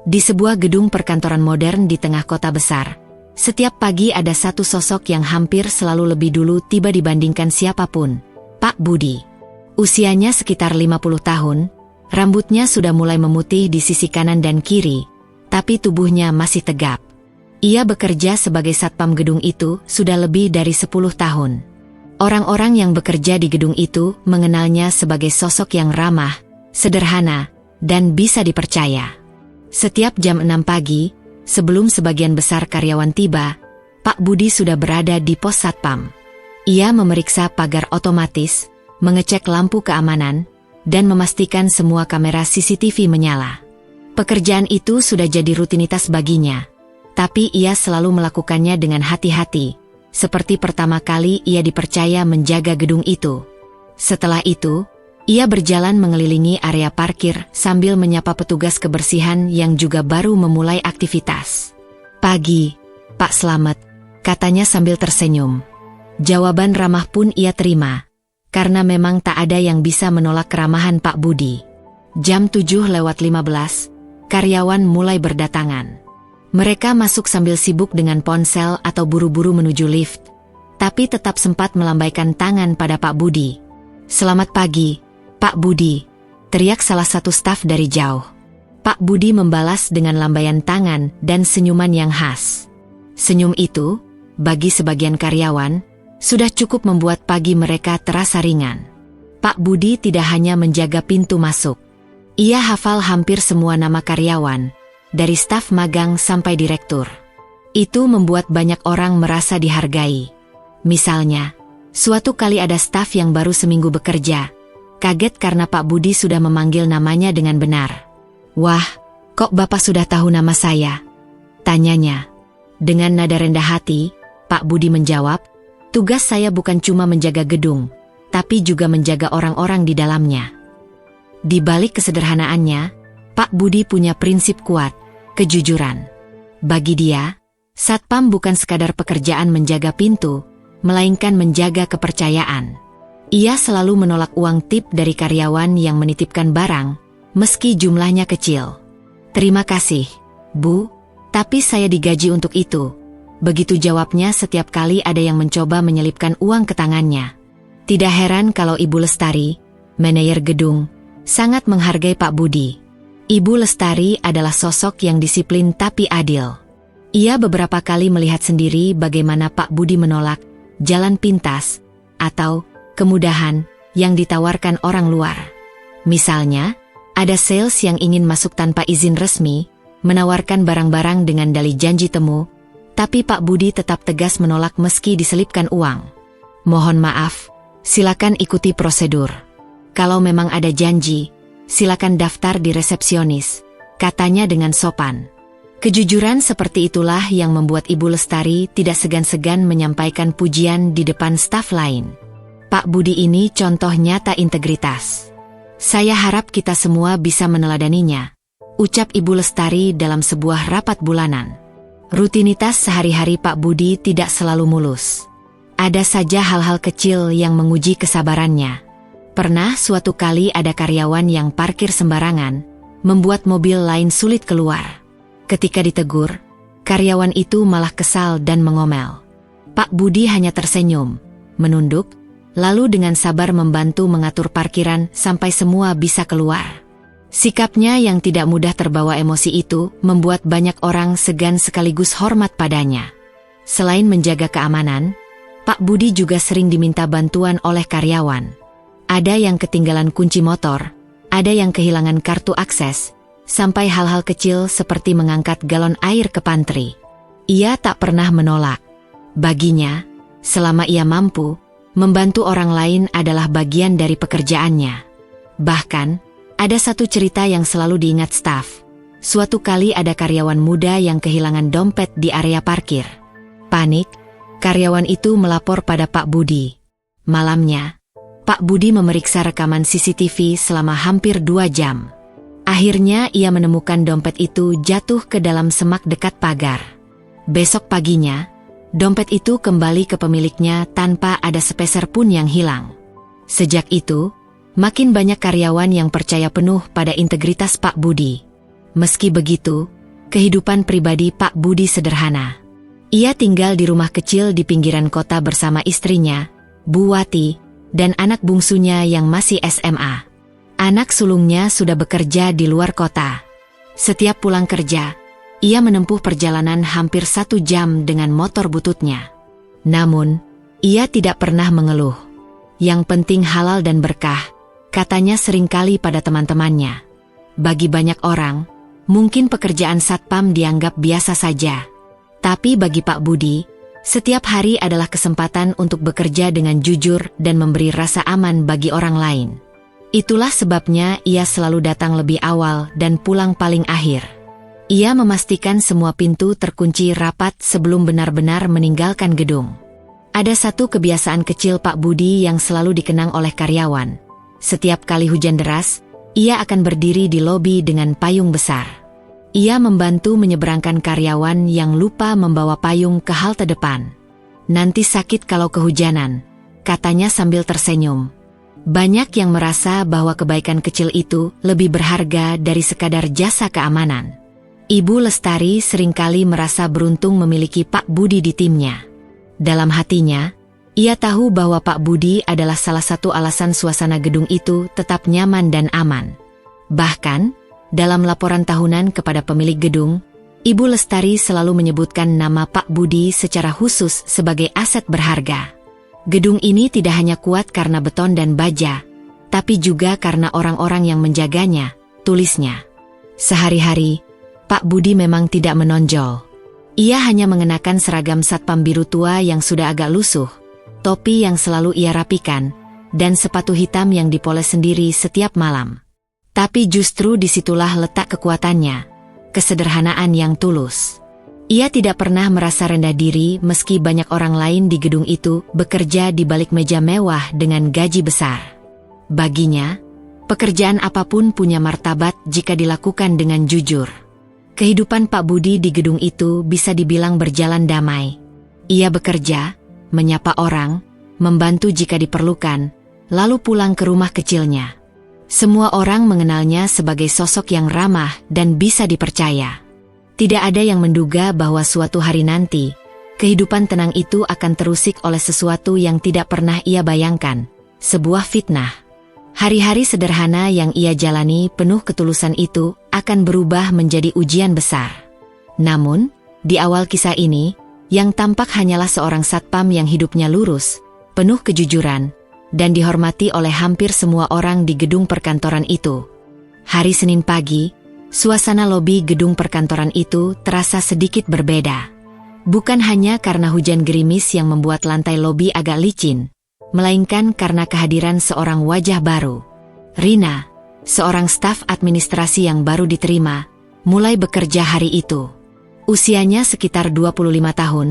Di sebuah gedung perkantoran modern di tengah kota besar, setiap pagi ada satu sosok yang hampir selalu lebih dulu tiba dibandingkan siapapun, Pak Budi. Usianya sekitar 50 tahun, rambutnya sudah mulai memutih di sisi kanan dan kiri, tapi tubuhnya masih tegap. Ia bekerja sebagai satpam gedung itu sudah lebih dari 10 tahun. Orang-orang yang bekerja di gedung itu mengenalnya sebagai sosok yang ramah, sederhana, dan bisa dipercaya. Setiap jam 6 pagi, sebelum sebagian besar karyawan tiba, Pak Budi sudah berada di pos satpam. Ia memeriksa pagar otomatis, mengecek lampu keamanan, dan memastikan semua kamera CCTV menyala. Pekerjaan itu sudah jadi rutinitas baginya, tapi ia selalu melakukannya dengan hati-hati, seperti pertama kali ia dipercaya menjaga gedung itu. Setelah itu, ia berjalan mengelilingi area parkir sambil menyapa petugas kebersihan yang juga baru memulai aktivitas. "Pagi, Pak Slamet," katanya sambil tersenyum. Jawaban ramah pun ia terima, karena memang tak ada yang bisa menolak keramahan Pak Budi. Jam 7:15, karyawan mulai berdatangan. Mereka masuk sambil sibuk dengan ponsel atau buru-buru menuju lift, tapi tetap sempat melambaikan tangan pada Pak Budi. "Selamat pagi, Pak Budi," teriak salah satu staf dari jauh. Pak Budi membalas dengan lambaian tangan dan senyuman yang khas. Senyum itu, bagi sebagian karyawan, sudah cukup membuat pagi mereka terasa ringan. Pak Budi tidak hanya menjaga pintu masuk. Ia hafal hampir semua nama karyawan, dari staf magang sampai direktur. Itu membuat banyak orang merasa dihargai. Misalnya, suatu kali ada staf yang baru seminggu bekerja, kaget karena Pak Budi sudah memanggil namanya dengan benar. "Wah, kok Bapak sudah tahu nama saya?" tanyanya. Dengan nada rendah hati, Pak Budi menjawab, "Tugas saya bukan cuma menjaga gedung, tapi juga menjaga orang-orang di dalamnya." Di balik kesederhanaannya, Pak Budi punya prinsip kuat, kejujuran. Bagi dia, satpam bukan sekadar pekerjaan menjaga pintu, melainkan menjaga kepercayaan. Ia selalu menolak uang tip dari karyawan yang menitipkan barang, meski jumlahnya kecil. "Terima kasih, Bu, tapi saya digaji untuk itu." Begitu jawabnya setiap kali ada yang mencoba menyelipkan uang ke tangannya. Tidak heran kalau Ibu Lestari, manajer gedung, sangat menghargai Pak Budi. Ibu Lestari adalah sosok yang disiplin tapi adil. Ia beberapa kali melihat sendiri bagaimana Pak Budi menolak jalan pintas atau kemudahan yang ditawarkan orang luar. Misalnya, ada sales yang ingin masuk tanpa izin resmi, menawarkan barang-barang dengan dalih janji temu, tapi Pak Budi tetap tegas menolak meski diselipkan uang. "Mohon maaf, silakan ikuti prosedur. Kalau memang ada janji, silakan daftar di resepsionis," katanya dengan sopan. Kejujuran seperti itulah yang membuat Ibu Lestari tidak segan-segan menyampaikan pujian di depan staf lain. Pak Budi ini contoh nyata integritas. "Saya harap kita semua bisa meneladaninya," ucap Ibu Lestari dalam sebuah rapat bulanan. Rutinitas sehari-hari Pak Budi tidak selalu mulus. Ada saja hal-hal kecil yang menguji kesabarannya. Pernah suatu kali ada karyawan yang parkir sembarangan, membuat mobil lain sulit keluar. Ketika ditegur, karyawan itu malah kesal dan mengomel. Pak Budi hanya tersenyum, menunduk, lalu dengan sabar membantu mengatur parkiran sampai semua bisa keluar. Sikapnya yang tidak mudah terbawa emosi itu membuat banyak orang segan sekaligus hormat padanya. Selain menjaga keamanan, Pak Budi juga sering diminta bantuan oleh karyawan. Ada yang ketinggalan kunci motor, ada yang kehilangan kartu akses, sampai hal-hal kecil seperti mengangkat galon air ke pantry. Ia tak pernah menolak. Baginya, selama ia mampu, membantu orang lain adalah bagian dari pekerjaannya. Bahkan, ada satu cerita yang selalu diingat staf. Suatu kali ada karyawan muda yang kehilangan dompet di area parkir. Panik, karyawan itu melapor pada Pak Budi. Malamnya, Pak Budi memeriksa rekaman CCTV selama hampir 2 jam. Akhirnya ia menemukan dompet itu jatuh ke dalam semak dekat pagar. Besok paginya, dompet itu kembali ke pemiliknya tanpa ada sepeser pun yang hilang. Sejak itu, makin banyak karyawan yang percaya penuh pada integritas Pak Budi. Meski begitu, kehidupan pribadi Pak Budi sederhana. Ia tinggal di rumah kecil di pinggiran kota bersama istrinya, Bu Wati, dan anak bungsunya yang masih SMA. Anak sulungnya sudah bekerja di luar kota. Setiap pulang kerja, ia menempuh perjalanan hampir 1 jam dengan motor bututnya. Namun, ia tidak pernah mengeluh. Yang penting halal dan berkah, katanya seringkali pada teman-temannya. Bagi banyak orang, mungkin pekerjaan satpam dianggap biasa saja. Tapi bagi Pak Budi, setiap hari adalah kesempatan untuk bekerja dengan jujur dan memberi rasa aman bagi orang lain. Itulah sebabnya ia selalu datang lebih awal dan pulang paling akhir. Ia memastikan semua pintu terkunci rapat sebelum benar-benar meninggalkan gedung. Ada satu kebiasaan kecil Pak Budi yang selalu dikenang oleh karyawan. Setiap kali hujan deras, ia akan berdiri di lobi dengan payung besar. Ia membantu menyeberangkan karyawan yang lupa membawa payung ke halte depan. Nanti sakit kalau kehujanan, katanya sambil tersenyum. Banyak yang merasa bahwa kebaikan kecil itu lebih berharga dari sekadar jasa keamanan. Ibu Lestari seringkali merasa beruntung memiliki Pak Budi di timnya. Dalam hatinya, ia tahu bahwa Pak Budi adalah salah satu alasan suasana gedung itu tetap nyaman dan aman. Bahkan, dalam laporan tahunan kepada pemilik gedung, Ibu Lestari selalu menyebutkan nama Pak Budi secara khusus sebagai aset berharga. Gedung ini tidak hanya kuat karena beton dan baja, tapi juga karena orang-orang yang menjaganya, tulisnya. Sehari-hari, Pak Budi memang tidak menonjol. Ia hanya mengenakan seragam satpam biru tua yang sudah agak lusuh, topi yang selalu ia rapikan, dan sepatu hitam yang dipoles sendiri setiap malam. Tapi justru disitulah letak kekuatannya, kesederhanaan yang tulus. Ia tidak pernah merasa rendah diri meski banyak orang lain di gedung itu bekerja di balik meja mewah dengan gaji besar. Baginya, pekerjaan apapun punya martabat jika dilakukan dengan jujur. Kehidupan Pak Budi di gedung itu bisa dibilang berjalan damai. Ia bekerja, menyapa orang, membantu jika diperlukan, lalu pulang ke rumah kecilnya. Semua orang mengenalnya sebagai sosok yang ramah dan bisa dipercaya. Tidak ada yang menduga bahwa suatu hari nanti, kehidupan tenang itu akan terusik oleh sesuatu yang tidak pernah ia bayangkan, sebuah fitnah. Hari-hari sederhana yang ia jalani penuh ketulusan itu akan berubah menjadi ujian besar. Namun, di awal kisah ini, yang tampak hanyalah seorang satpam yang hidupnya lurus, penuh kejujuran, dan dihormati oleh hampir semua orang di gedung perkantoran itu. Hari Senin pagi, suasana lobi gedung perkantoran itu terasa sedikit berbeda. Bukan hanya karena hujan gerimis yang membuat lantai lobi agak licin, melainkan karena kehadiran seorang wajah baru. Rina, seorang staf administrasi yang baru diterima, mulai bekerja hari itu. Usianya sekitar 25 tahun,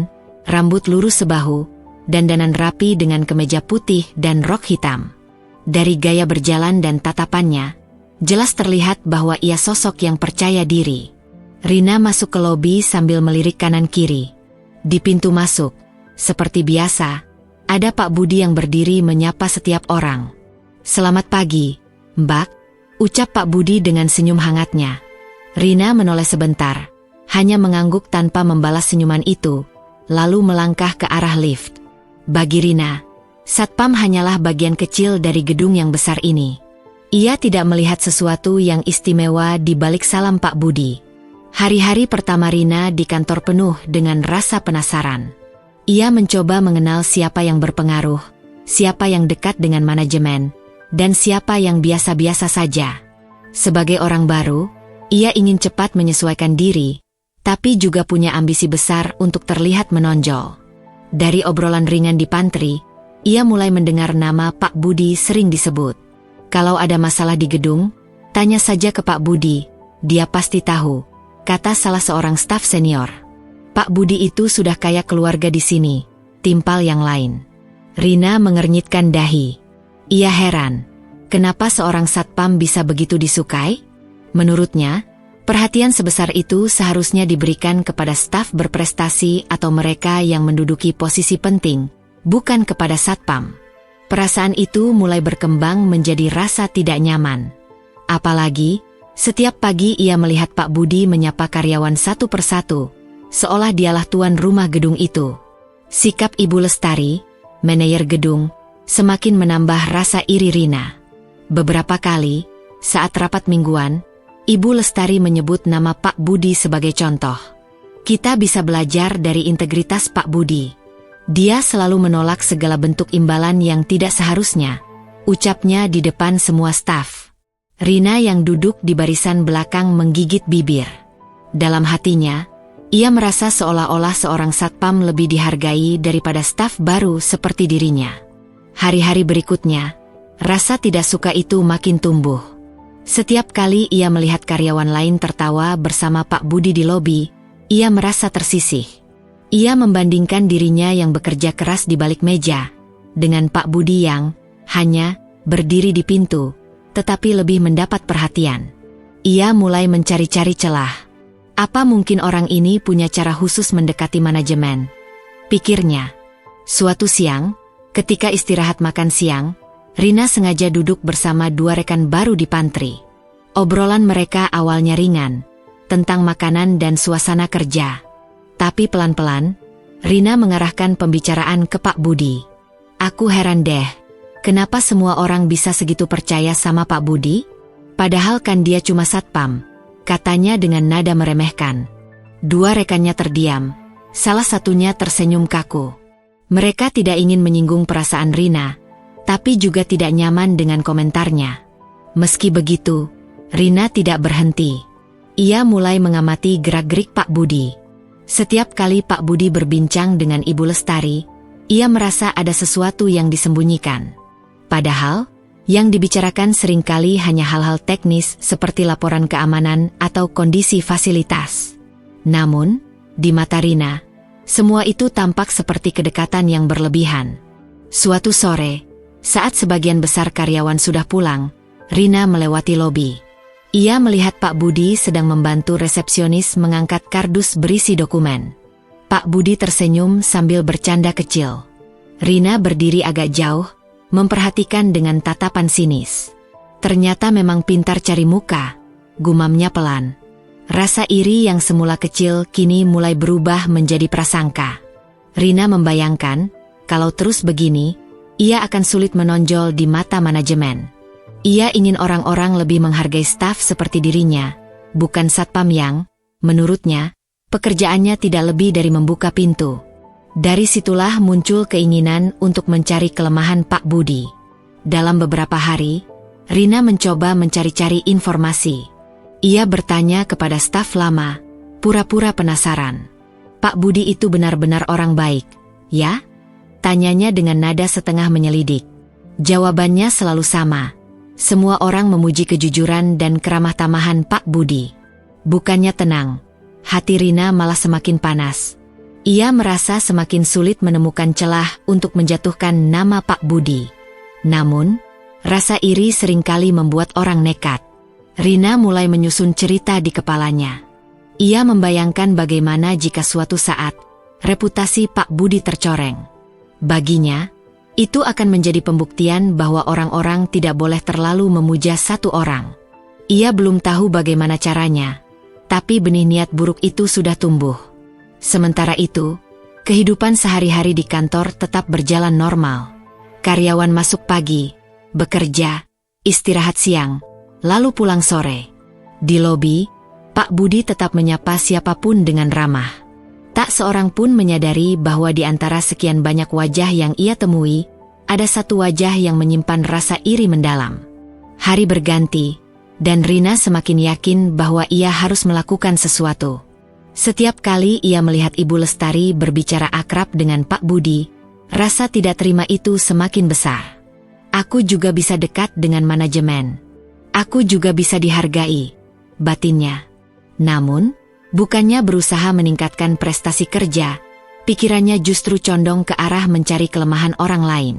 rambut lurus sebahu, dandanan rapi dengan kemeja putih dan rok hitam. Dari gaya berjalan dan tatapannya, jelas terlihat bahwa ia sosok yang percaya diri. Rina masuk ke lobi sambil melirik kanan kiri. Di pintu masuk, seperti biasa, ada Pak Budi yang berdiri menyapa setiap orang. "Selamat pagi, Mbak," ucap Pak Budi dengan senyum hangatnya. Rina menoleh sebentar, hanya mengangguk tanpa membalas senyuman itu, lalu melangkah ke arah lift. Bagi Rina, satpam hanyalah bagian kecil dari gedung yang besar ini. Ia tidak melihat sesuatu yang istimewa di balik salam Pak Budi. Hari-hari pertama Rina di kantor penuh dengan rasa penasaran. Ia mencoba mengenal siapa yang berpengaruh, siapa yang dekat dengan manajemen, dan siapa yang biasa-biasa saja. Sebagai orang baru, ia ingin cepat menyesuaikan diri, tapi juga punya ambisi besar untuk terlihat menonjol. Dari obrolan ringan di pantry, ia mulai mendengar nama Pak Budi sering disebut. Kalau ada masalah di gedung, tanya saja ke Pak Budi, dia pasti tahu, kata salah seorang staf senior. Pak Budi itu sudah kayak keluarga di sini, timpal yang lain. Rina mengernyitkan dahi. Ia heran, kenapa seorang satpam bisa begitu disukai? Menurutnya, perhatian sebesar itu seharusnya diberikan kepada staf berprestasi atau mereka yang menduduki posisi penting, bukan kepada satpam. Perasaan itu mulai berkembang menjadi rasa tidak nyaman. Apalagi, Setiap pagi ia melihat Pak Budi menyapa karyawan satu persatu, seolah dialah tuan rumah gedung itu. Sikap Ibu Lestari, manajer gedung, semakin menambah rasa iri Rina. Beberapa kali, saat rapat mingguan, Ibu Lestari menyebut nama Pak Budi sebagai contoh. Kita bisa belajar dari integritas Pak Budi. Dia selalu menolak segala bentuk imbalan yang tidak seharusnya, ucapnya di depan semua staf. Rina yang duduk di barisan belakang menggigit bibir. Dalam hatinya, ia merasa seolah-olah seorang satpam lebih dihargai daripada staf baru seperti dirinya. Hari-hari berikutnya, rasa tidak suka itu makin tumbuh. Setiap kali ia melihat karyawan lain tertawa bersama Pak Budi di lobi, ia merasa tersisih. Ia membandingkan dirinya yang bekerja keras di balik meja, dengan Pak Budi yang hanya berdiri di pintu, tetapi lebih mendapat perhatian. Ia mulai mencari-cari celah. Apa mungkin orang ini punya cara khusus mendekati manajemen? Pikirnya. Suatu siang, ketika istirahat makan siang, Rina sengaja duduk bersama dua rekan baru di pantry. Obrolan mereka awalnya ringan, tentang makanan dan suasana kerja. Tapi pelan-pelan, Rina mengarahkan pembicaraan ke Pak Budi. Aku heran deh. Kenapa semua orang bisa segitu percaya sama Pak Budi? Padahal kan dia cuma satpam, katanya dengan nada meremehkan. Dua rekannya terdiam, salah satunya tersenyum kaku. Mereka tidak ingin menyinggung perasaan Rina, tapi juga tidak nyaman dengan komentarnya. Meski begitu, Rina tidak berhenti. Ia mulai mengamati gerak-gerik Pak Budi. Setiap kali Pak Budi berbincang dengan Ibu Lestari, ia merasa ada sesuatu yang disembunyikan. Padahal, yang dibicarakan seringkali hanya hal-hal teknis seperti laporan keamanan atau kondisi fasilitas. Namun, di mata Rina, semua itu tampak seperti kedekatan yang berlebihan. Suatu sore, saat sebagian besar karyawan sudah pulang, Rina melewati lobi. Ia melihat Pak Budi sedang membantu resepsionis mengangkat kardus berisi dokumen. Pak Budi tersenyum sambil bercanda kecil. Rina berdiri agak jauh, memperhatikan dengan tatapan sinis. Ternyata memang pintar cari muka, gumamnya pelan. Rasa iri yang semula kecil kini mulai berubah menjadi prasangka. Rina membayangkan, kalau terus begini, ia akan sulit menonjol di mata manajemen. Ia ingin orang-orang lebih menghargai staf seperti dirinya, bukan satpam yang, menurutnya, pekerjaannya tidak lebih dari membuka pintu. Dari situlah muncul keinginan untuk mencari kelemahan Pak Budi. Dalam beberapa hari, Rina mencoba mencari-cari informasi. Ia bertanya kepada staf lama, pura-pura penasaran. Pak Budi itu benar-benar orang baik, ya? Tanyanya dengan nada setengah menyelidik. Jawabannya selalu sama. Semua orang memuji kejujuran dan keramah tamahan Pak Budi. Bukannya tenang, hati Rina malah semakin panas. Ia merasa semakin sulit menemukan celah untuk menjatuhkan nama Pak Budi. Namun, rasa iri seringkali membuat orang nekat. Rina mulai menyusun cerita di kepalanya. Ia membayangkan bagaimana jika suatu saat, reputasi Pak Budi tercoreng. Baginya, itu akan menjadi pembuktian bahwa orang-orang tidak boleh terlalu memuja satu orang. Ia belum tahu bagaimana caranya, tapi benih niat buruk itu sudah tumbuh. Sementara itu, kehidupan sehari-hari di kantor tetap berjalan normal. Karyawan masuk pagi, bekerja, istirahat siang, lalu pulang sore. Di lobi, Pak Budi tetap menyapa siapapun dengan ramah. Tak seorang pun menyadari bahwa di antara sekian banyak wajah yang ia temui, ada satu wajah yang menyimpan rasa iri mendalam. Hari berganti, dan Rina semakin yakin bahwa ia harus melakukan sesuatu. Setiap kali ia melihat Ibu Lestari berbicara akrab dengan Pak Budi, rasa tidak terima itu semakin besar. Aku juga bisa dekat dengan manajemen. Aku juga bisa dihargai, batinnya. Namun, bukannya berusaha meningkatkan prestasi kerja, pikirannya justru condong ke arah mencari kelemahan orang lain.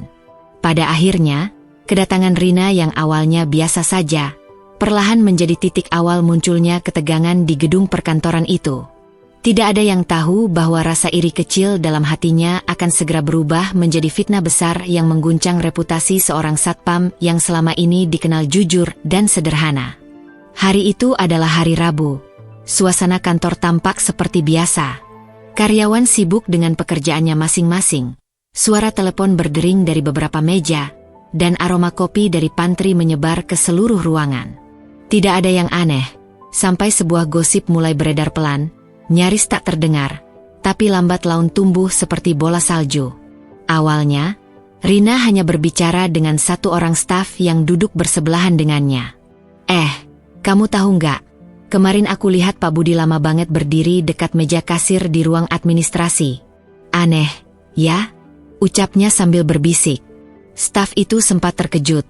Pada akhirnya, kedatangan Rina yang awalnya biasa saja, perlahan menjadi titik awal munculnya ketegangan di gedung perkantoran itu. Tidak ada yang tahu bahwa rasa iri kecil dalam hatinya akan segera berubah menjadi fitnah besar yang mengguncang reputasi seorang satpam yang selama ini dikenal jujur dan sederhana. Hari itu adalah hari Rabu. Suasana kantor tampak seperti biasa. Karyawan sibuk dengan pekerjaannya masing-masing. Suara telepon berdering dari beberapa meja, dan aroma kopi dari pantry menyebar ke seluruh ruangan. Tidak ada yang aneh, sampai sebuah gosip mulai beredar pelan, nyaris tak terdengar, tapi lambat laun tumbuh seperti bola salju. Awalnya, Rina hanya berbicara dengan satu orang staf yang duduk bersebelahan dengannya. Kamu tahu nggak? Kemarin aku lihat Pak Budi lama banget berdiri dekat meja kasir di ruang administrasi. Aneh, ya? Ucapnya sambil berbisik. Staf itu sempat terkejut,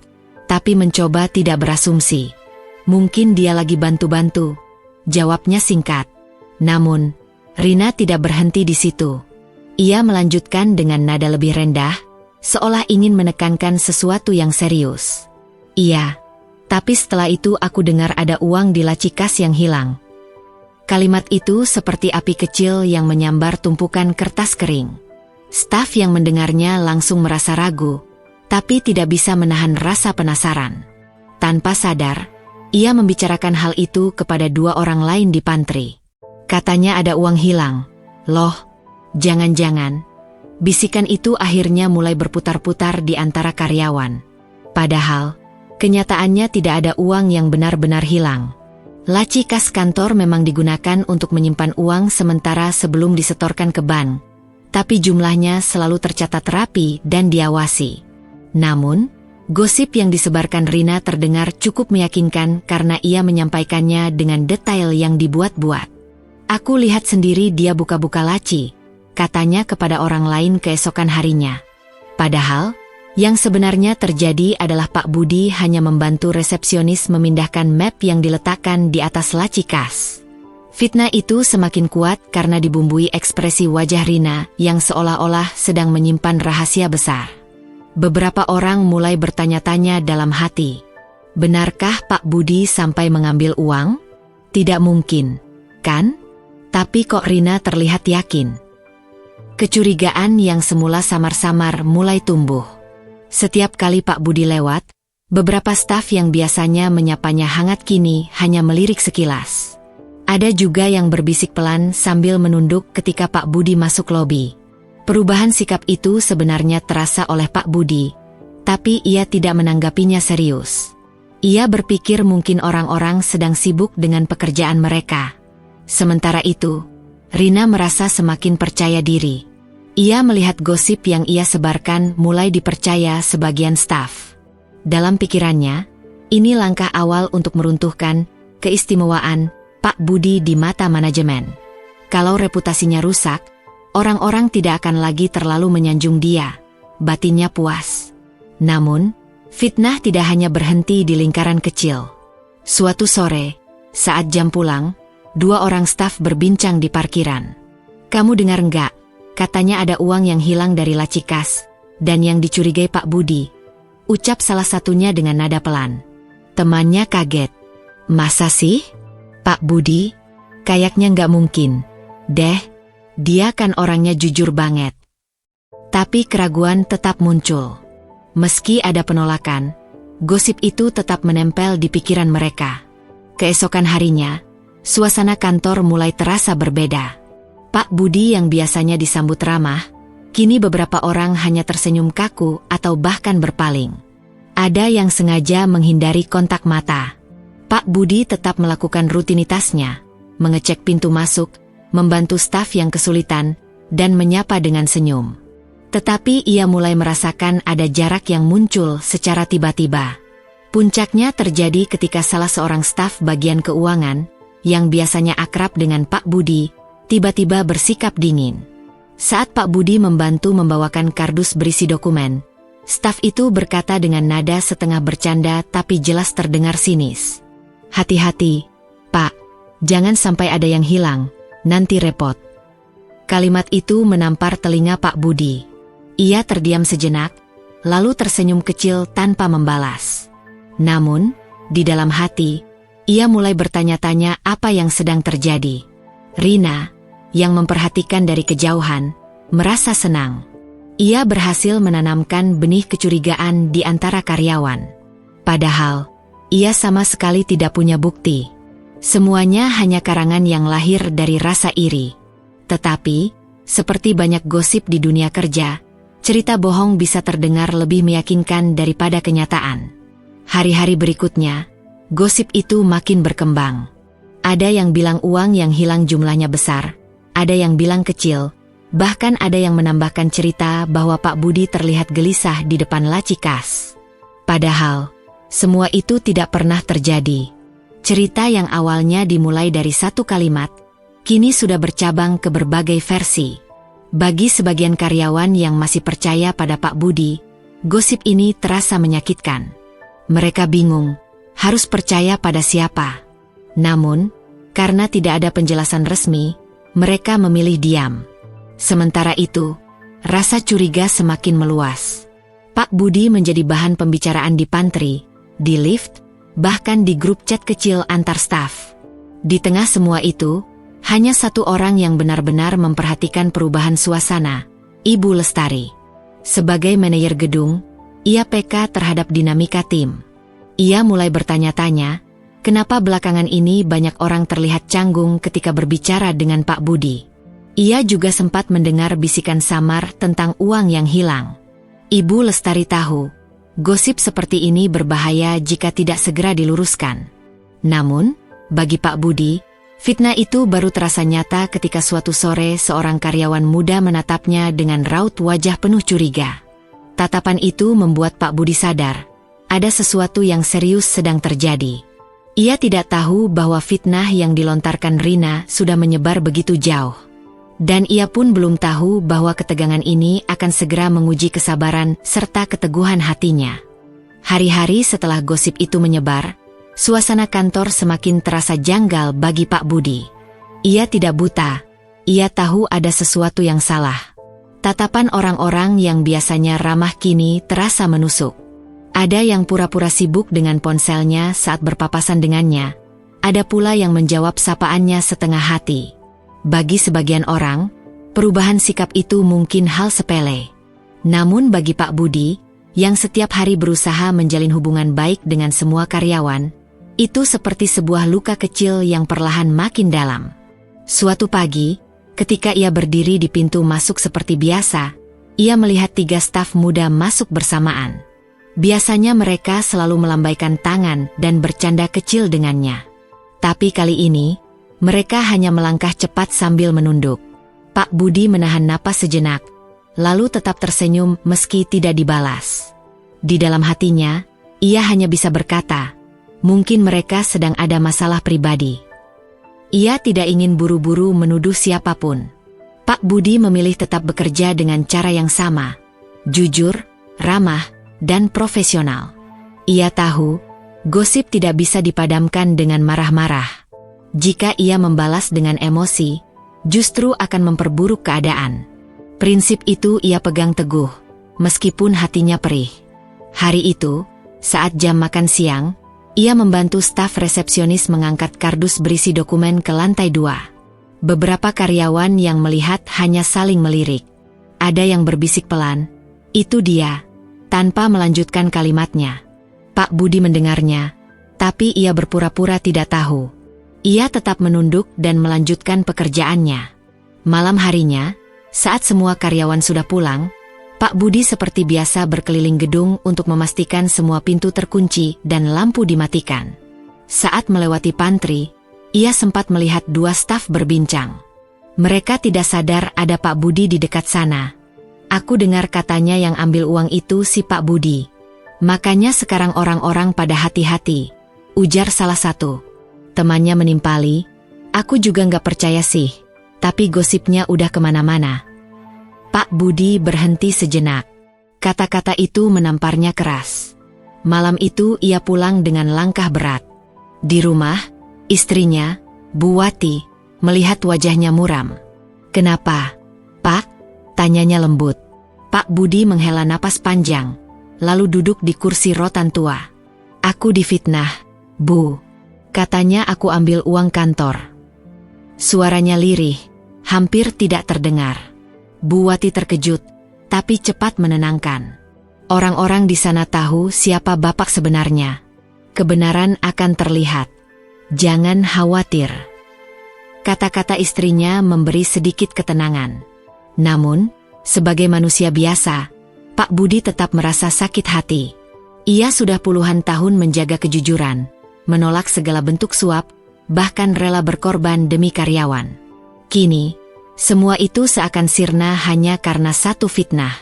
tapi mencoba tidak berasumsi. Mungkin dia lagi bantu-bantu. Jawabnya singkat. Namun, Rina tidak berhenti di situ. Ia melanjutkan dengan nada lebih rendah, seolah ingin menekankan sesuatu yang serius. Iya. Tapi setelah itu aku dengar ada uang di laci kas yang hilang. Kalimat itu seperti api kecil yang menyambar tumpukan kertas kering. Staf yang mendengarnya langsung merasa ragu, tapi tidak bisa menahan rasa penasaran. Tanpa sadar, ia membicarakan hal itu kepada dua orang lain di pantry. Katanya ada uang hilang. Loh, jangan-jangan. Bisikan itu akhirnya mulai berputar-putar di antara karyawan. Padahal, kenyataannya tidak ada uang yang benar-benar hilang. Laci kas kantor memang digunakan untuk menyimpan uang sementara sebelum disetorkan ke bank, tapi jumlahnya selalu tercatat rapi dan diawasi. Namun, gosip yang disebarkan Rina terdengar cukup meyakinkan karena ia menyampaikannya dengan detail yang dibuat-buat. Aku lihat sendiri dia buka-buka laci, katanya kepada orang lain keesokan harinya. Padahal, yang sebenarnya terjadi adalah Pak Budi hanya membantu resepsionis memindahkan map yang diletakkan di atas laci kas. Fitnah itu semakin kuat karena dibumbui ekspresi wajah Rina yang seolah-olah sedang menyimpan rahasia besar. Beberapa orang mulai bertanya-tanya dalam hati. Benarkah Pak Budi sampai mengambil uang? Tidak mungkin, kan? Tapi kok Rina terlihat yakin? Kecurigaan yang semula samar-samar mulai tumbuh. Setiap kali Pak Budi lewat, beberapa staf yang biasanya menyapanya hangat kini hanya melirik sekilas. Ada juga yang berbisik pelan sambil menunduk ketika Pak Budi masuk lobi. Perubahan sikap itu sebenarnya terasa oleh Pak Budi, tapi ia tidak menanggapinya serius. Ia berpikir mungkin orang-orang sedang sibuk dengan pekerjaan mereka. Sementara itu, Rina merasa semakin percaya diri. Ia melihat gosip yang ia sebarkan mulai dipercaya sebagian staf. Dalam pikirannya, ini langkah awal untuk meruntuhkan keistimewaan Pak Budi di mata manajemen. Kalau reputasinya rusak, orang-orang tidak akan lagi terlalu menyanjung dia. Batinnya puas. Namun, fitnah tidak hanya berhenti di lingkaran kecil. Suatu sore, saat jam pulang, dua orang staf berbincang di parkiran. Kamu dengar nggak? Katanya ada uang yang hilang dari laci kas, dan yang dicurigai Pak Budi. Ucap salah satunya dengan nada pelan. Temannya kaget. Masa sih? Pak Budi? Kayaknya nggak mungkin. Dia kan orangnya jujur banget. Tapi keraguan tetap muncul. Meski ada penolakan, gosip itu tetap menempel di pikiran mereka. Keesokan harinya, suasana kantor mulai terasa berbeda. Pak Budi yang biasanya disambut ramah, kini beberapa orang hanya tersenyum kaku atau bahkan berpaling. Ada yang sengaja menghindari kontak mata. Pak Budi tetap melakukan rutinitasnya, mengecek pintu masuk, membantu staf yang kesulitan, dan menyapa dengan senyum. Tetapi ia mulai merasakan ada jarak yang muncul secara tiba-tiba. Puncaknya terjadi ketika salah seorang staf bagian keuangan, yang biasanya akrab dengan Pak Budi, tiba-tiba bersikap dingin. Saat Pak Budi membantu membawakan kardus berisi dokumen, staf itu berkata dengan nada setengah bercanda tapi jelas terdengar sinis. Hati-hati, Pak, jangan sampai ada yang hilang, nanti repot. Kalimat itu menampar telinga Pak Budi. Ia terdiam sejenak, lalu tersenyum kecil tanpa membalas. Namun, di dalam hati, ia mulai bertanya-tanya apa yang sedang terjadi. Rina, yang memperhatikan dari kejauhan, merasa senang. Ia berhasil menanamkan benih kecurigaan di antara karyawan. Padahal, ia sama sekali tidak punya bukti. Semuanya hanya karangan yang lahir dari rasa iri. Tetapi, seperti banyak gosip di dunia kerja, cerita bohong bisa terdengar lebih meyakinkan daripada kenyataan. Hari-hari berikutnya, gosip itu makin berkembang. Ada yang bilang uang yang hilang jumlahnya besar, ada yang bilang kecil, bahkan ada yang menambahkan cerita bahwa Pak Budi terlihat gelisah di depan laci kas. Padahal, semua itu tidak pernah terjadi. Cerita yang awalnya dimulai dari satu kalimat, kini sudah bercabang ke berbagai versi. Bagi sebagian karyawan yang masih percaya pada Pak Budi, gosip ini terasa menyakitkan. Mereka bingung, harus percaya pada siapa. Namun, karena tidak ada penjelasan resmi, mereka memilih diam. Sementara itu, rasa curiga semakin meluas. Pak Budi menjadi bahan pembicaraan di pantry, di lift, bahkan di grup chat kecil antar staf. Di tengah semua itu, hanya satu orang yang benar-benar memperhatikan perubahan suasana, Ibu Lestari. Sebagai manajer gedung, ia peka terhadap dinamika tim. Ia mulai bertanya-tanya, kenapa belakangan ini banyak orang terlihat canggung ketika berbicara dengan Pak Budi. Ia juga sempat mendengar bisikan samar tentang uang yang hilang. Ibu Lestari tahu, gosip seperti ini berbahaya jika tidak segera diluruskan. Namun, bagi Pak Budi, fitnah itu baru terasa nyata ketika suatu sore seorang karyawan muda menatapnya dengan raut wajah penuh curiga. Tatapan itu membuat Pak Budi sadar, ada sesuatu yang serius sedang terjadi. Ia tidak tahu bahwa fitnah yang dilontarkan Rina sudah menyebar begitu jauh. Dan ia pun belum tahu bahwa ketegangan ini akan segera menguji kesabaran serta keteguhan hatinya. Hari-hari setelah gosip itu menyebar, suasana kantor semakin terasa janggal bagi Pak Budi. Ia tidak buta, ia tahu ada sesuatu yang salah. Tatapan orang-orang yang biasanya ramah kini terasa menusuk. Ada yang pura-pura sibuk dengan ponselnya saat berpapasan dengannya, ada pula yang menjawab sapaannya setengah hati. Bagi sebagian orang, perubahan sikap itu mungkin hal sepele. Namun bagi Pak Budi, yang setiap hari berusaha menjalin hubungan baik dengan semua karyawan, itu seperti sebuah luka kecil yang perlahan makin dalam. Suatu pagi, ketika ia berdiri di pintu masuk seperti biasa, ia melihat 3 staf muda masuk bersamaan. Biasanya mereka selalu melambaikan tangan dan bercanda kecil dengannya. Tapi kali ini, mereka hanya melangkah cepat sambil menunduk. Pak Budi menahan napas sejenak, lalu tetap tersenyum meski tidak dibalas. Di dalam hatinya, ia hanya bisa berkata, mungkin mereka sedang ada masalah pribadi. Ia tidak ingin buru-buru menuduh siapapun. Pak Budi memilih tetap bekerja dengan cara yang sama, jujur, ramah, dan profesional. Ia tahu, gosip tidak bisa dipadamkan dengan marah-marah. Jika ia membalas dengan emosi, justru akan memperburuk keadaan. Prinsip itu ia pegang teguh, meskipun hatinya perih. Hari itu, saat jam makan siang, ia membantu staf resepsionis mengangkat kardus berisi dokumen ke lantai 2. Beberapa karyawan yang melihat hanya saling melirik. Ada yang berbisik pelan, "Itu dia," tanpa melanjutkan kalimatnya. Pak Budi mendengarnya, tapi ia berpura-pura tidak tahu. Ia tetap menunduk dan melanjutkan pekerjaannya. Malam harinya, saat semua karyawan sudah pulang, Pak Budi seperti biasa berkeliling gedung untuk memastikan semua pintu terkunci dan lampu dimatikan. Saat melewati pantry, ia sempat melihat 2 staf berbincang. Mereka tidak sadar ada Pak Budi di dekat sana. "Aku dengar katanya yang ambil uang itu si Pak Budi. Makanya sekarang orang-orang pada hati-hati," ujar salah satu. Temannya menimpali, "Aku juga nggak percaya sih, tapi gosipnya udah kemana-mana." Pak Budi berhenti sejenak. Kata-kata itu menamparnya keras. Malam itu ia pulang dengan langkah berat. Di rumah, istrinya, Bu Wati, melihat wajahnya muram. "Kenapa, Pak?" tanyanya lembut. Pak Budi menghela napas panjang, lalu duduk di kursi rotan tua. "Aku difitnah, Bu. Katanya aku ambil uang kantor." Suaranya lirih, hampir tidak terdengar. Bu Wati terkejut, tapi cepat menenangkan. "Orang-orang di sana tahu siapa bapak sebenarnya. kebenaran akan terlihat. Jangan khawatir. Kata-kata istrinya memberi sedikit ketenangan. Namun, sebagai manusia biasa, Pak Budi tetap merasa sakit hati. Ia sudah puluhan tahun menjaga kejujuran, menolak segala bentuk suap, bahkan rela berkorban demi karyawan. Kini, semua itu seakan sirna hanya karena satu fitnah.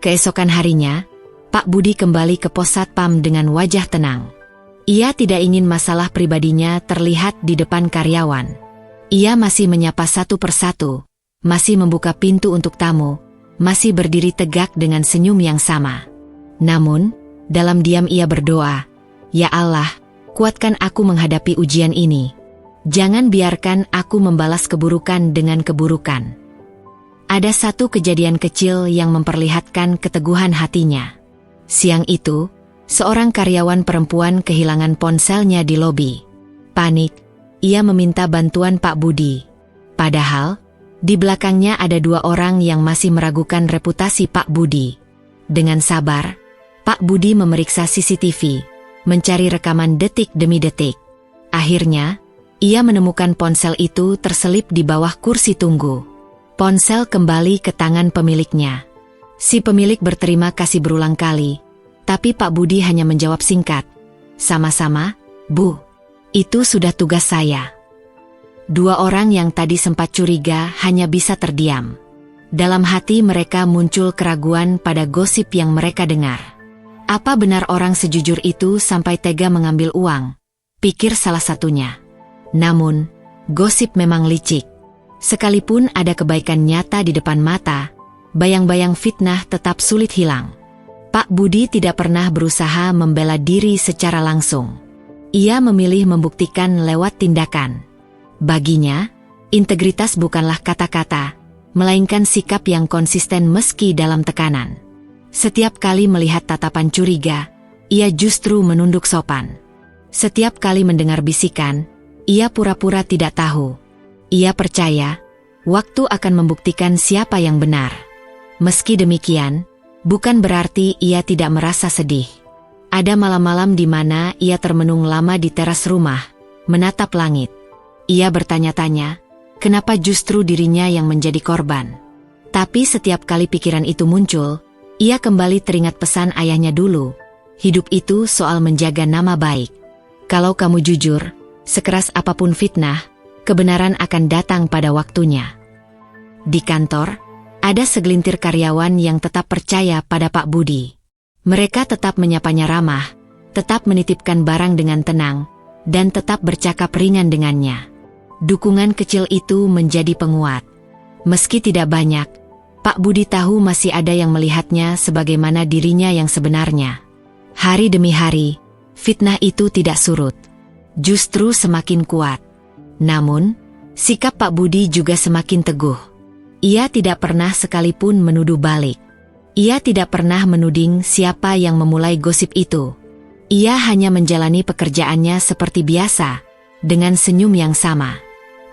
Keesokan harinya, Pak Budi kembali ke pos satpam dengan wajah tenang. Ia tidak ingin masalah pribadinya terlihat di depan karyawan. Ia masih menyapa satu persatu, masih membuka pintu untuk tamu, masih berdiri tegak dengan senyum yang sama. Namun, dalam diam ia berdoa, "Ya Allah, kuatkan aku menghadapi ujian ini. Jangan biarkan aku membalas keburukan dengan keburukan." Ada satu kejadian kecil yang memperlihatkan keteguhan hatinya. Siang itu, seorang karyawan perempuan kehilangan ponselnya di lobi. Panik, ia meminta bantuan Pak Budi. Padahal, di belakangnya ada dua orang yang masih meragukan reputasi Pak Budi. Dengan sabar, Pak Budi memeriksa CCTV, mencari rekaman detik demi detik. Akhirnya, ia menemukan ponsel itu terselip di bawah kursi tunggu. Ponsel kembali ke tangan pemiliknya. Si pemilik berterima kasih berulang kali, tapi Pak Budi hanya menjawab singkat, "Sama-sama, Bu. Itu sudah tugas saya." Dua orang yang tadi sempat curiga hanya bisa terdiam. Dalam hati mereka muncul keraguan pada gosip yang mereka dengar. Apa benar orang sejujur itu sampai tega mengambil uang? Pikir salah satunya. Namun, gosip memang licik. Sekalipun ada kebaikan nyata di depan mata, bayang-bayang fitnah tetap sulit hilang. Pak Budi tidak pernah berusaha membela diri secara langsung. Ia memilih membuktikan lewat tindakan. Baginya, integritas bukanlah kata-kata, melainkan sikap yang konsisten meski dalam tekanan. Setiap kali melihat tatapan curiga, ia justru menunduk sopan. Setiap kali mendengar bisikan, ia pura-pura tidak tahu. Ia percaya, waktu akan membuktikan siapa yang benar. Meski demikian, bukan berarti ia tidak merasa sedih. Ada malam-malam di mana ia termenung lama di teras rumah, menatap langit. Ia bertanya-tanya, kenapa justru dirinya yang menjadi korban. Tapi setiap kali pikiran itu muncul, ia kembali teringat pesan ayahnya dulu. Hidup itu soal menjaga nama baik. Kalau kamu jujur, sekeras apapun fitnah, kebenaran akan datang pada waktunya. Di kantor, ada segelintir karyawan yang tetap percaya pada Pak Budi. Mereka tetap menyapanya ramah, tetap menitipkan barang dengan tenang, dan tetap bercakap ringan dengannya. Dukungan kecil itu menjadi penguat. Meski tidak banyak, Pak Budi tahu masih ada yang melihatnya sebagaimana dirinya yang sebenarnya. Hari demi hari, fitnah itu tidak surut. Justru semakin kuat. Namun, sikap Pak Budi juga semakin teguh. Ia tidak pernah sekalipun menuduh balik. Ia tidak pernah menuding siapa yang memulai gosip itu. Ia hanya menjalani pekerjaannya seperti biasa, dengan senyum yang sama.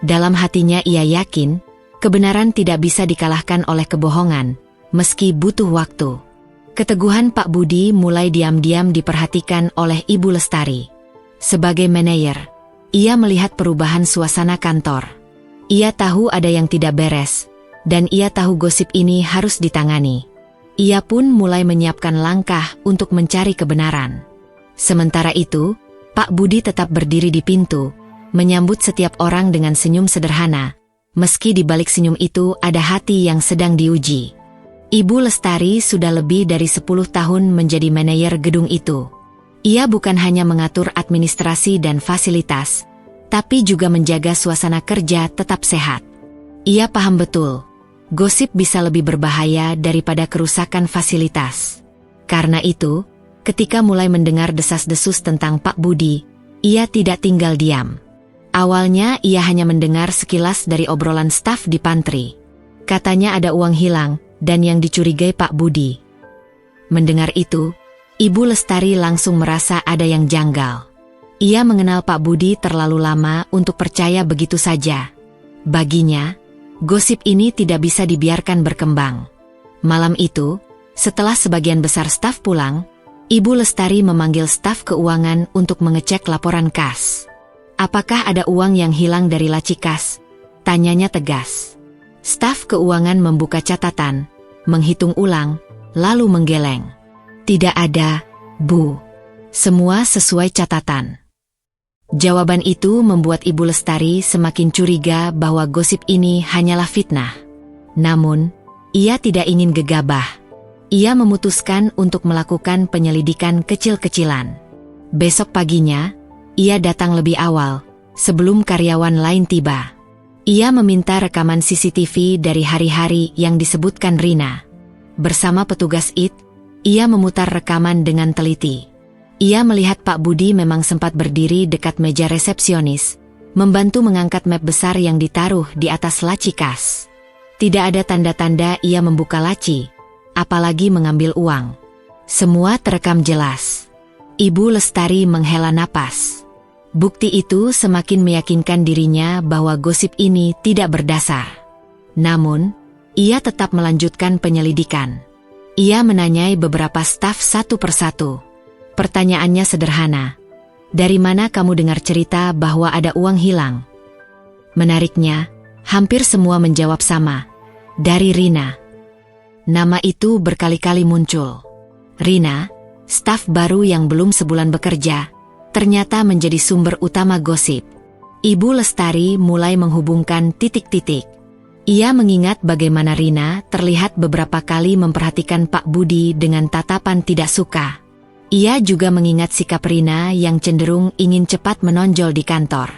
Dalam hatinya ia yakin, kebenaran tidak bisa dikalahkan oleh kebohongan, meski butuh waktu. Keteguhan Pak Budi mulai diam-diam diperhatikan oleh Ibu Lestari. Sebagai manajer, ia melihat perubahan suasana kantor. Ia tahu ada yang tidak beres, dan ia tahu gosip ini harus ditangani. Ia pun mulai menyiapkan langkah untuk mencari kebenaran. Sementara itu, Pak Budi tetap berdiri di pintu, menyambut setiap orang dengan senyum sederhana, meski di balik senyum itu ada hati yang sedang diuji. Ibu Lestari sudah lebih dari 10 tahun menjadi manajer gedung itu. Ia bukan hanya mengatur administrasi dan fasilitas, tapi juga menjaga suasana kerja tetap sehat. Ia paham betul, gosip bisa lebih berbahaya daripada kerusakan fasilitas. Karena itu, ketika mulai mendengar desas-desus tentang Pak Budi, ia tidak tinggal diam. Awalnya ia hanya mendengar sekilas dari obrolan staf di pantry. Katanya ada uang hilang, dan yang dicurigai Pak Budi. Mendengar itu, Ibu Lestari langsung merasa ada yang janggal. Ia mengenal Pak Budi terlalu lama untuk percaya begitu saja. Baginya, gosip ini tidak bisa dibiarkan berkembang. Malam itu, setelah sebagian besar staf pulang, Ibu Lestari memanggil staf keuangan untuk mengecek laporan kas. Apakah ada uang yang hilang dari laci kas? Tanyanya tegas. Staf keuangan membuka catatan, menghitung ulang, lalu menggeleng. Tidak ada, Bu. Semua sesuai catatan. Jawaban itu membuat Ibu Lestari semakin curiga bahwa gosip ini hanyalah fitnah. Namun, ia tidak ingin gegabah. Ia memutuskan untuk melakukan penyelidikan kecil-kecilan. Besok paginya, ia datang lebih awal, sebelum karyawan lain tiba. Ia meminta rekaman CCTV dari hari-hari yang disebutkan Rina. Bersama petugas IT, ia memutar rekaman dengan teliti. Ia melihat Pak Budi memang sempat berdiri dekat meja resepsionis, membantu mengangkat map besar yang ditaruh di atas laci kas. Tidak ada tanda-tanda ia membuka laci, apalagi mengambil uang. Semua terekam jelas. Ibu Lestari menghela napas. Bukti itu semakin meyakinkan dirinya bahwa gosip ini tidak berdasar. Namun, ia tetap melanjutkan penyelidikan. Ia menanyai beberapa staf satu persatu. Pertanyaannya sederhana. Dari mana kamu dengar cerita bahwa ada uang hilang? Menariknya, hampir semua menjawab sama. Dari Rina. Nama itu berkali-kali muncul. Rina, staf baru yang belum sebulan bekerja, ternyata menjadi sumber utama gosip. Ibu Lestari mulai menghubungkan titik-titik. Ia mengingat bagaimana Rina terlihat beberapa kali memperhatikan Pak Budi dengan tatapan tidak suka. Ia juga mengingat sikap Rina yang cenderung ingin cepat menonjol di kantor.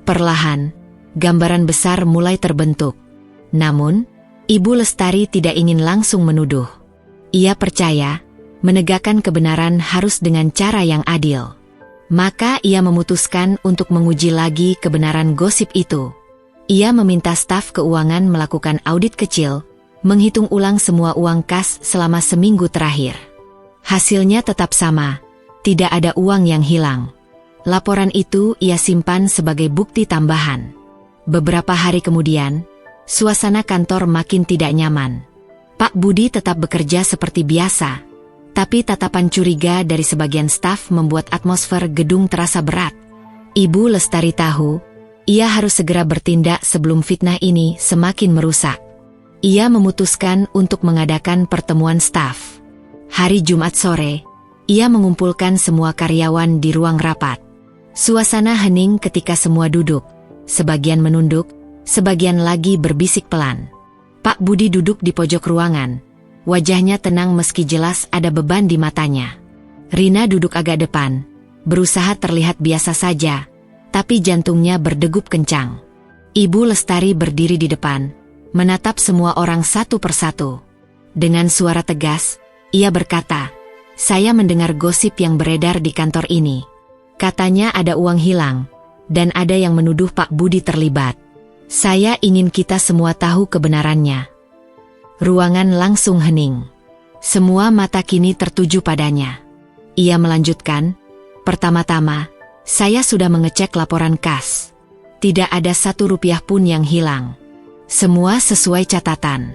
Perlahan, gambaran besar mulai terbentuk. Namun, Ibu Lestari tidak ingin langsung menuduh. Ia percaya, menegakkan kebenaran harus dengan cara yang adil. Maka ia memutuskan untuk menguji lagi kebenaran gosip itu. Ia meminta staf keuangan melakukan audit kecil, menghitung ulang semua uang kas selama seminggu terakhir. Hasilnya tetap sama, tidak ada uang yang hilang. Laporan itu ia simpan sebagai bukti tambahan. Beberapa hari kemudian, suasana kantor makin tidak nyaman. Pak Budi tetap bekerja seperti biasa, tapi tatapan curiga dari sebagian staf membuat atmosfer gedung terasa berat. Ibu Lestari tahu, ia harus segera bertindak sebelum fitnah ini semakin merusak. Ia memutuskan untuk mengadakan pertemuan staf. Hari Jumat sore, ia mengumpulkan semua karyawan di ruang rapat. Suasana hening ketika semua duduk, sebagian menunduk, sebagian lagi berbisik pelan. Pak Budi duduk di pojok ruangan. Wajahnya tenang meski jelas ada beban di matanya. Rina duduk agak depan, berusaha terlihat biasa saja, tapi jantungnya berdegup kencang. Ibu Lestari berdiri di depan, menatap semua orang satu persatu. Dengan suara tegas, ia berkata, "Saya mendengar gosip yang beredar di kantor ini. Katanya ada uang hilang, dan ada yang menuduh Pak Budi terlibat. Saya ingin kita semua tahu kebenarannya." Ruangan langsung hening. Semua mata kini tertuju padanya. Ia melanjutkan, "Pertama-tama, saya sudah mengecek laporan kas. Tidak ada 1 rupiah pun yang hilang. Semua sesuai catatan.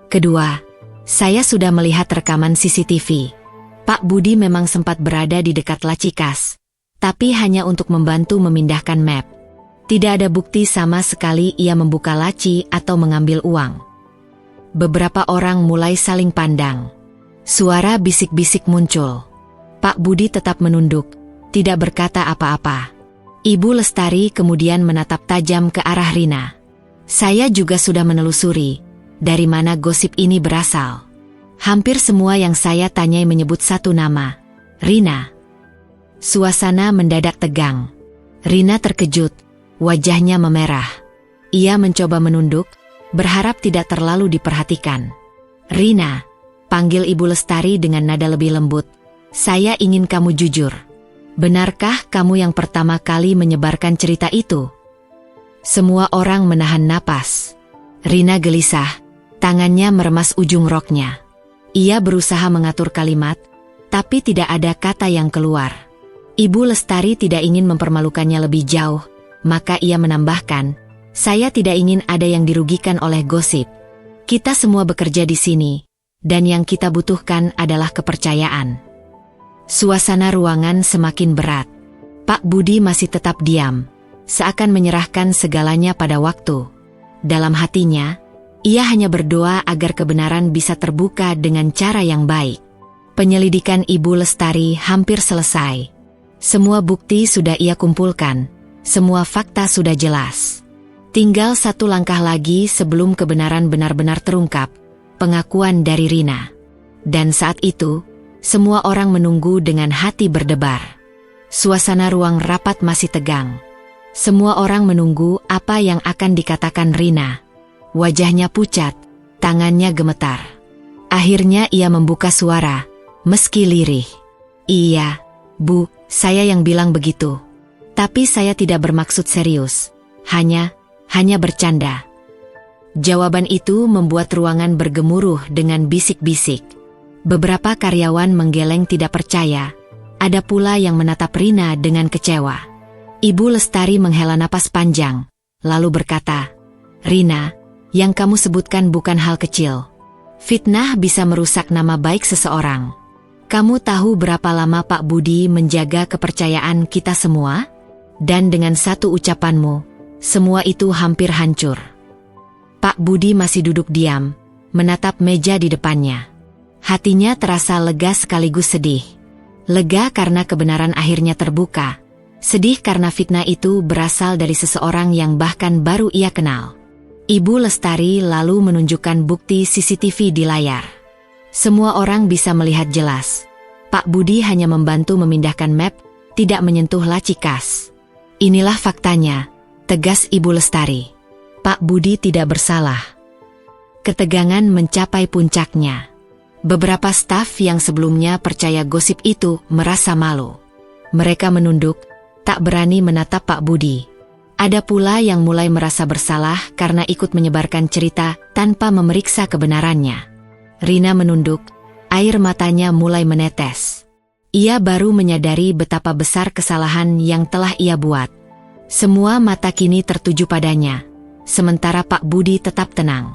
Kedua, saya sudah melihat rekaman CCTV. Pak Budi memang sempat berada di dekat laci kas, tapi hanya untuk membantu memindahkan map. Tidak ada bukti sama sekali ia membuka laci atau mengambil uang." Beberapa orang mulai saling pandang. Suara bisik-bisik muncul. Pak Budi tetap menunduk, tidak berkata apa-apa. Ibu Lestari kemudian menatap tajam ke arah Rina. "Saya juga sudah menelusuri, dari mana gosip ini berasal. Hampir semua yang saya tanyai menyebut satu nama, Rina." Suasana mendadak tegang. Rina terkejut, wajahnya memerah. Ia mencoba menunduk, berharap tidak terlalu diperhatikan. "Rina," panggil Ibu Lestari dengan nada lebih lembut, "saya ingin kamu jujur. Benarkah kamu yang pertama kali menyebarkan cerita itu?" Semua orang menahan napas. Rina gelisah, tangannya meremas ujung roknya. Ia berusaha mengatur kalimat, tapi tidak ada kata yang keluar. Ibu Lestari tidak ingin mempermalukannya lebih jauh, maka ia menambahkan, "Saya tidak ingin ada yang dirugikan oleh gosip. Kita semua bekerja di sini, dan yang kita butuhkan adalah kepercayaan." Suasana ruangan semakin berat. Pak Budi masih tetap diam, seakan menyerahkan segalanya pada waktu. Dalam hatinya, ia hanya berdoa agar kebenaran bisa terbuka dengan cara yang baik. Penyelidikan Ibu Lestari hampir selesai. Semua bukti sudah ia kumpulkan, semua fakta sudah jelas. Tinggal satu langkah lagi sebelum kebenaran benar-benar terungkap, pengakuan dari Rina. Dan saat itu, semua orang menunggu dengan hati berdebar. Suasana ruang rapat masih tegang. Semua orang menunggu apa yang akan dikatakan Rina. Wajahnya pucat, tangannya gemetar. Akhirnya ia membuka suara, meski lirih. "Iya, Bu, saya yang bilang begitu. Tapi saya tidak bermaksud serius. Hanya bercanda." Jawaban itu membuat ruangan bergemuruh dengan bisik-bisik. Beberapa karyawan menggeleng tidak percaya. Ada pula yang menatap Rina dengan kecewa. Ibu Lestari menghela napas panjang, lalu berkata, "Rina, yang kamu sebutkan bukan hal kecil. Fitnah bisa merusak nama baik seseorang. Kamu tahu berapa lama Pak Budi menjaga kepercayaan kita semua? Dan dengan satu ucapanmu, semua itu hampir hancur." Pak Budi masih duduk diam, menatap meja di depannya. Hatinya terasa lega sekaligus sedih. Lega karena kebenaran akhirnya terbuka. Sedih karena fitnah itu berasal dari seseorang yang bahkan baru ia kenal. Ibu Lestari lalu menunjukkan bukti CCTV di layar. Semua orang bisa melihat jelas. Pak Budi hanya membantu memindahkan map, tidak menyentuh laci kas. "Inilah faktanya," tegas Ibu Lestari. Pak Budi tidak bersalah. Ketegangan mencapai puncaknya. Beberapa staf yang sebelumnya percaya gosip itu merasa malu. Mereka menunduk, tak berani menatap Pak Budi. Ada pula yang mulai merasa bersalah karena ikut menyebarkan cerita tanpa memeriksa kebenarannya. Rina menunduk, air matanya mulai menetes. Ia baru menyadari betapa besar kesalahan yang telah ia buat. Semua mata kini tertuju padanya, sementara Pak Budi tetap tenang.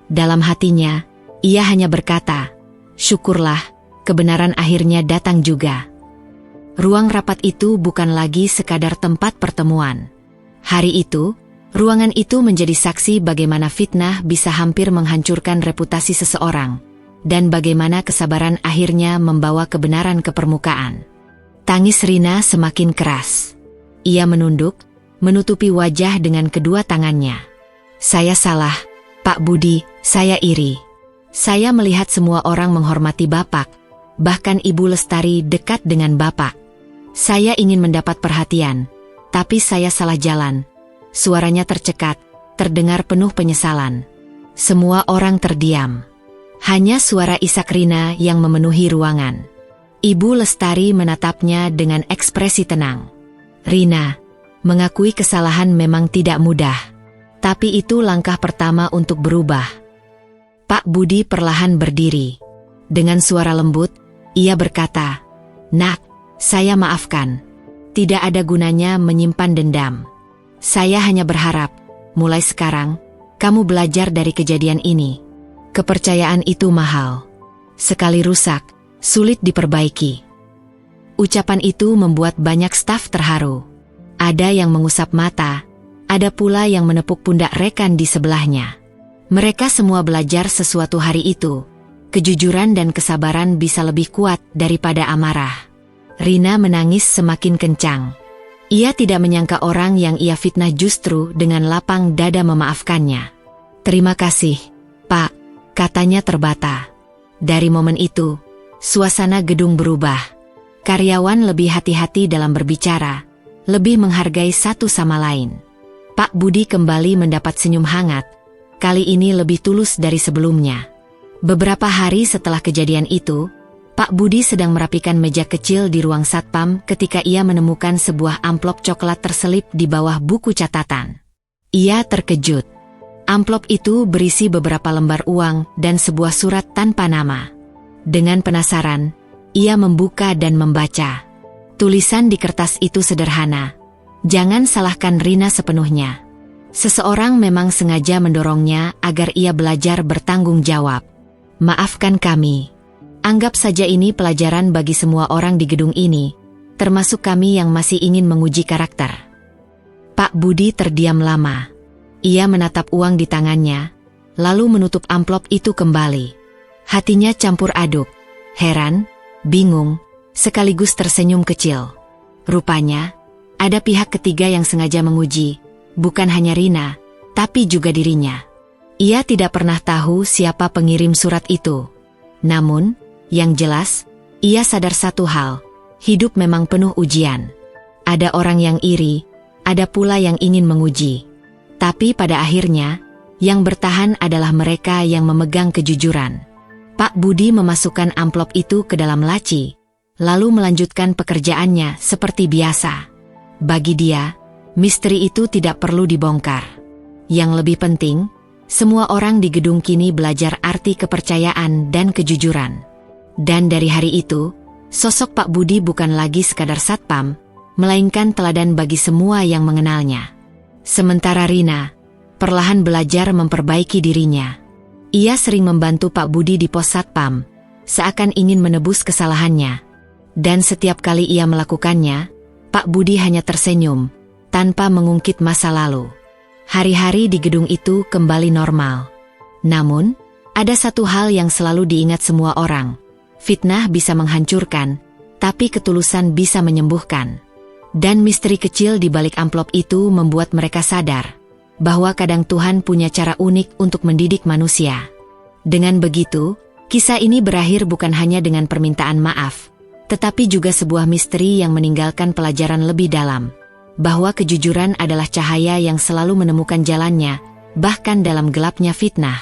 Dalam hatinya, ia hanya berkata, "Syukurlah, kebenaran akhirnya datang juga." Ruang rapat itu bukan lagi sekadar tempat pertemuan. Hari itu, ruangan itu menjadi saksi bagaimana fitnah bisa hampir menghancurkan reputasi seseorang, dan bagaimana kesabaran akhirnya membawa kebenaran ke permukaan. Tangis Rina semakin keras. Ia menunduk, menutupi wajah dengan kedua tangannya. "Saya salah, Pak Budi, saya iri. Saya melihat semua orang menghormati Bapak, bahkan Ibu Lestari dekat dengan Bapak. Saya ingin mendapat perhatian, tapi saya salah jalan." Suaranya tercekat, terdengar penuh penyesalan. Semua orang terdiam. Hanya suara isak Rina yang memenuhi ruangan. Ibu Lestari menatapnya dengan ekspresi tenang. "Rina, mengakui kesalahan memang tidak mudah, tapi itu langkah pertama untuk berubah." Pak Budi perlahan berdiri. Dengan suara lembut, ia berkata, "Nak, saya maafkan. Tidak ada gunanya menyimpan dendam. Saya hanya berharap, mulai sekarang, kamu belajar dari kejadian ini. Kepercayaan itu mahal. Sekali rusak, sulit diperbaiki." Ucapan itu membuat banyak staf terharu. Ada yang mengusap mata, ada pula yang menepuk pundak rekan di sebelahnya. Mereka semua belajar sesuatu hari itu. Kejujuran dan kesabaran bisa lebih kuat daripada amarah. Rina menangis semakin kencang. Ia tidak menyangka orang yang ia fitnah justru dengan lapang dada memaafkannya. "Terima kasih, Pak," katanya terbata. Dari momen itu, suasana gedung berubah. Karyawan lebih hati-hati dalam berbicara, lebih menghargai satu sama lain. Pak Budi kembali mendapat senyum hangat, kali ini lebih tulus dari sebelumnya. Beberapa hari setelah kejadian itu, Pak Budi sedang merapikan meja kecil di ruang satpam ketika ia menemukan sebuah amplop coklat terselip di bawah buku catatan. Ia terkejut. Amplop itu berisi beberapa lembar uang dan sebuah surat tanpa nama. Dengan penasaran, ia membuka dan membaca. Tulisan di kertas itu sederhana. "Jangan salahkan Rina sepenuhnya. Seseorang memang sengaja mendorongnya agar ia belajar bertanggung jawab. Maafkan kami." Anggap saja ini pelajaran bagi semua orang di gedung ini, termasuk kami yang masih ingin menguji karakter. Pak Budi terdiam lama. Ia menatap uang di tangannya, lalu menutup amplop itu kembali. Hatinya campur aduk, heran, bingung, sekaligus tersenyum kecil. Rupanya, ada pihak ketiga yang sengaja menguji, bukan hanya Rina, tapi juga dirinya. Ia tidak pernah tahu siapa pengirim surat itu. Namun, yang jelas, ia sadar satu hal, hidup memang penuh ujian. Ada orang yang iri, ada pula yang ingin menguji. Tapi pada akhirnya, yang bertahan adalah mereka yang memegang kejujuran. Pak Budi memasukkan amplop itu ke dalam laci, lalu melanjutkan pekerjaannya seperti biasa. Bagi dia, misteri itu tidak perlu dibongkar. Yang lebih penting, semua orang di gedung kini belajar arti kepercayaan dan kejujuran. Dan dari hari itu, sosok Pak Budi bukan lagi sekadar satpam, melainkan teladan bagi semua yang mengenalnya. Sementara Rina, perlahan belajar memperbaiki dirinya. Ia sering membantu Pak Budi di pos satpam, seakan ingin menebus kesalahannya. Dan setiap kali ia melakukannya, Pak Budi hanya tersenyum, tanpa mengungkit masa lalu. Hari-hari di gedung itu kembali normal. Namun, ada satu hal yang selalu diingat semua orang. Fitnah bisa menghancurkan, tapi ketulusan bisa menyembuhkan. Dan misteri kecil di balik amplop itu membuat mereka sadar bahwa kadang Tuhan punya cara unik untuk mendidik manusia. Dengan begitu, kisah ini berakhir bukan hanya dengan permintaan maaf, tetapi juga sebuah misteri yang meninggalkan pelajaran lebih dalam, bahwa kejujuran adalah cahaya yang selalu menemukan jalannya, bahkan dalam gelapnya fitnah.